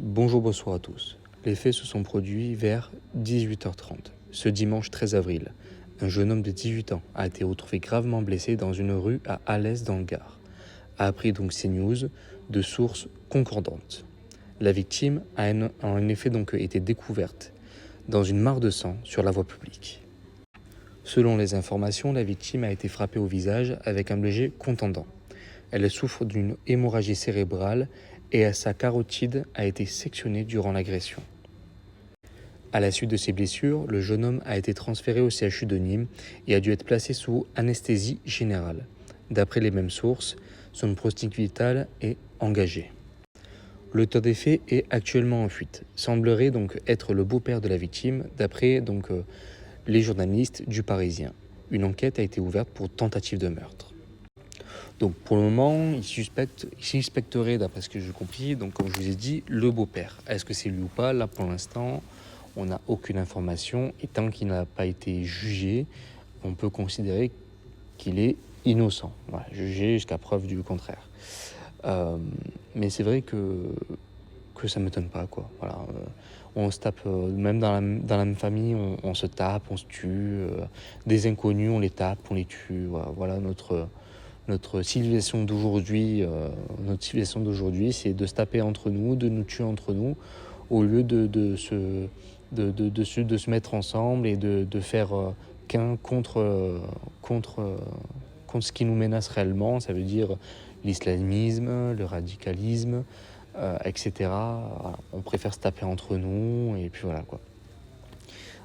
Bonjour, bonsoir à tous. Les faits se sont produits vers 18h30, ce dimanche 13 avril. Un jeune homme de 18 ans a été retrouvé gravement blessé dans une rue à Alès dans le Gard, a appris donc CNews de sources concordantes. La victime a en effet donc été découverte dans une mare de sang sur la voie publique. Selon les informations, la victime a été frappée au visage avec un léger contondant. Elle souffre d'une hémorragie cérébrale et sa carotide a été sectionnée durant l'agression. À la suite de ces blessures, le jeune homme a été transféré au CHU de Nîmes et a dû être placé sous anesthésie générale. D'après les mêmes sources, son pronostic vital est engagé. L'auteur des faits est actuellement en fuite. Semblerait donc être le beau-père de la victime, d'après les journalistes du Parisien. Une enquête a été ouverte pour tentative de meurtre. Donc pour le moment, il suspecterait, d'après ce que j'ai compris, donc comme je vous ai dit, le beau-père. Est-ce que c'est lui ou pas? Là pour l'instant, on n'a aucune information. Et tant qu'il n'a pas été jugé, on peut considérer qu'il est innocent. Voilà, jugé jusqu'à preuve du contraire. Mais c'est vrai que ça ne m'étonne pas, quoi. Voilà, on se tape, même dans la même famille, on se tape, on se tue. Des inconnus, on les tape, on les tue. Voilà notre civilisation d'aujourd'hui, c'est de se taper entre nous, de nous tuer entre nous, au lieu de se mettre ensemble et de faire qu'un contre ce qui nous menace réellement. Ça veut dire l'islamisme, le radicalisme, etc. Voilà. On préfère se taper entre nous et puis voilà, quoi.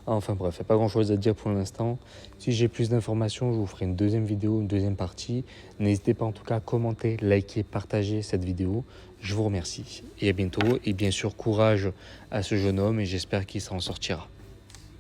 Enfin bref, il n'y a pas grand chose à dire pour l'instant. Si j'ai plus d'informations, je vous ferai une deuxième vidéo, une deuxième partie. N'hésitez pas en tout cas à commenter, liker, partager cette vidéo. Je vous remercie et à bientôt. Et bien sûr, courage à ce jeune homme et j'espère qu'il s'en sortira.